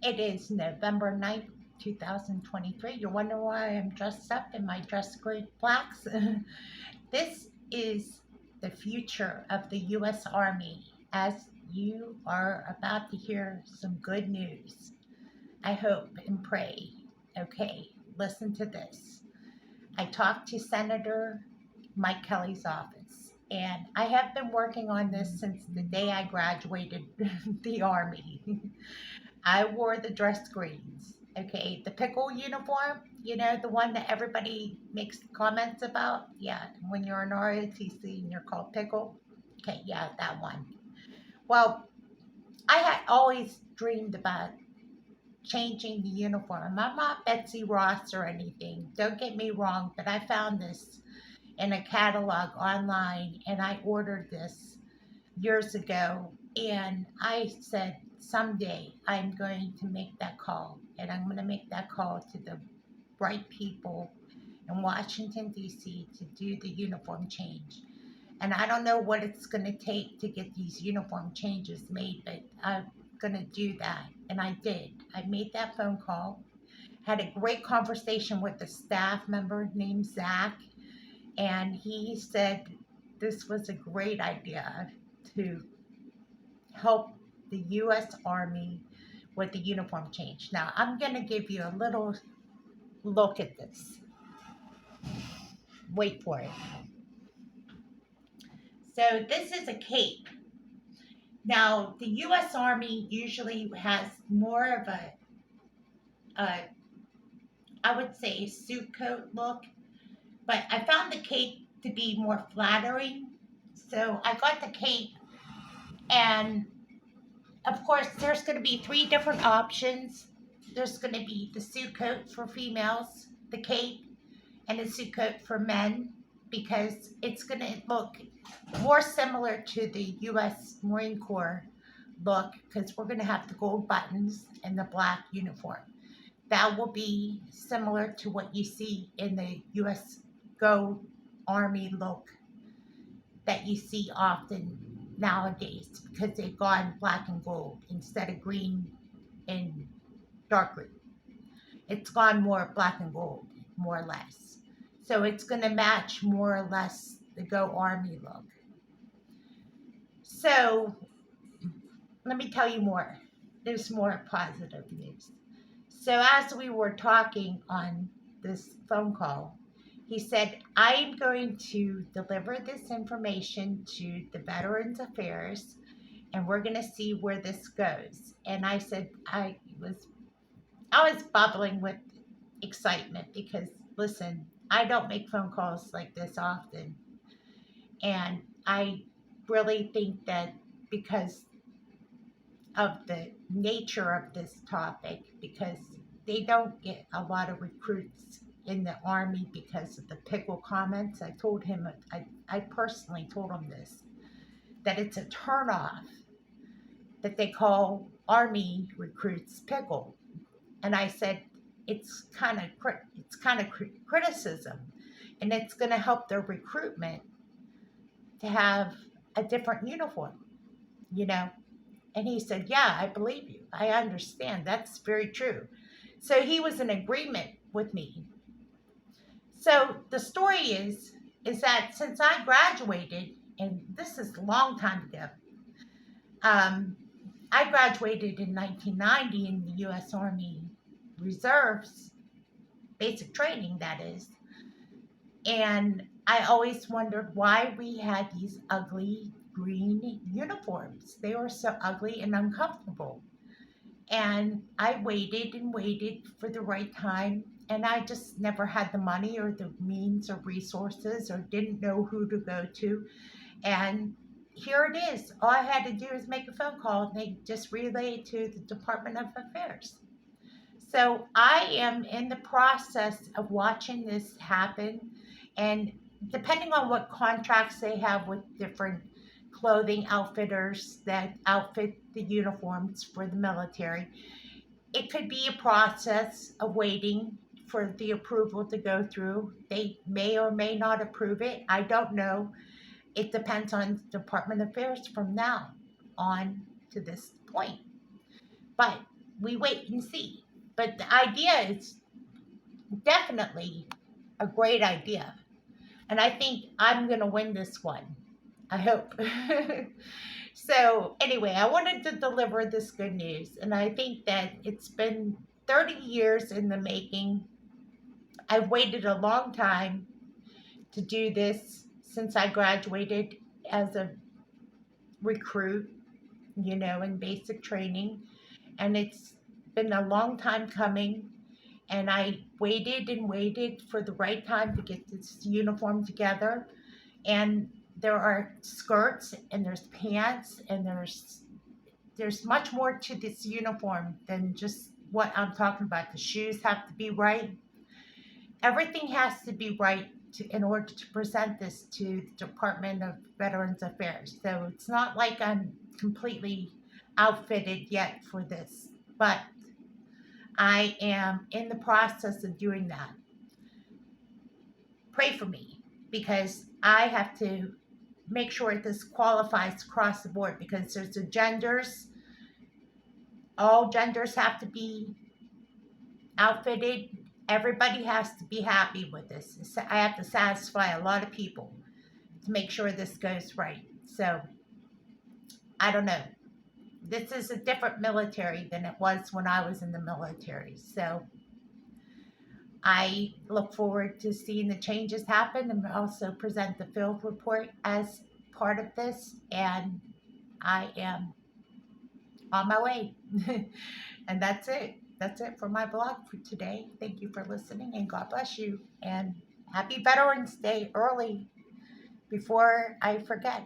It is November 9th, 2023. You're wondering why I'm dressed up in my dress grade blacks? This is the future of the U.S. Army as you are about to hear some good news. I hope and pray. Okay, listen to this. I talked to Senator Mike Kelly's office, and I have been working on this since the day I graduated the Army. I wore the dress greens. Okay, the pickle uniform, the one that everybody makes comments about. Yeah, when you're an ROTC and you're called pickle. Okay, yeah, that one. Well, I had always dreamed about changing the uniform. I'm not Betsy Ross or anything. Don't get me wrong, but I found this in a catalog online and I ordered this years ago. And I said, someday I'm going to make that call. And I'm going to make that call to the right people in Washington, D.C. to do the uniform change. And I don't know what it's going to take to get these uniform changes made, but I'm going to do that. And I did. I made that phone call, had a great conversation with a staff member named Zach. And he said this was a great idea to help the U.S. Army with the uniform change. Now, I'm going to give you a little look at this. Wait for it. So, this is a cape. Now, the U.S. Army usually has more of a I would say, a suit coat look, but I found the cape to be more flattering. So, I got the cape, and of course, there's going to be three different options. There's going to be the suit coat for females, the cape, and a suit coat for men because it's going to look more similar to the U.S. Marine Corps look because we're going to have the gold buttons and the black uniform. That will be similar to what you see in the U.S. Go Army look that you see often nowadays because they've gone black and gold instead of green and dark green. It's gone more black and gold, more or less. So it's going to match more or less the Go Army look. So let me tell you more. There's more positive news. So as we were talking on this phone call, he said, I'm going to deliver this information to the Veterans Affairs and we're going to see where this goes. And I said, I was bubbling with excitement because listen, I don't make phone calls like this often. And I really think that because of the nature of this topic, because they don't get a lot of recruits in the Army because of the pickle comments. I told him, I personally told him this, that it's a turnoff that they call Army recruits pickle. And I said, it's kind of criticism, and it's going to help their recruitment to have a different uniform, you know. And he said, yeah, I believe you. I understand. That's very true. So he was in agreement with me. So the story is that since I graduated, and this is a long time ago, um, I graduated in 1990 in the U.S. Army Reserves, basic training, that is. And I always wondered why we had these ugly green uniforms. They were so ugly and uncomfortable. And I waited and waited for the right time. And I just never had the money or the means or resources or didn't know who to go to. And here it is. All I had to do is make a phone call and they just relayed to the Department of Affairs. So I am in the process of watching this happen. And depending on what contracts they have with different clothing outfitters that outfit the uniforms for the military, it could be a process of waiting for the approval to go through. They may or may not approve it. I don't know. It depends on Department of Affairs from now on to this point. But we wait and see. But the idea is definitely a great idea. And I think I'm going to win this one. I hope. So, anyway, I wanted to deliver this good news. And I think that it's been 30 years in the making. I've waited a long time to do this since I graduated as a recruit, in basic training. And it's been a long time coming. And I waited and waited for the right time to get this uniform together. And there are skirts and there's pants and there's much more to this uniform than just what I'm talking about. The shoes have to be right. Everything has to be right in order to present this to the Department of Veterans Affairs. So it's not like I'm completely outfitted yet for this, but I am in the process of doing that. Pray for me because I have to make sure this qualifies across the board because there's the genders. All genders have to be outfitted. Everybody has to be happy with this. I have to satisfy a lot of people to make sure this goes right. So, I don't know. This is a different military than it was when I was in the military. So, I look forward to seeing the changes happen and also present the field report as part of this. And I am on my way. And that's it. That's it for my blog for today. Thank you for listening and God bless you. And happy Veterans Day early before I forget.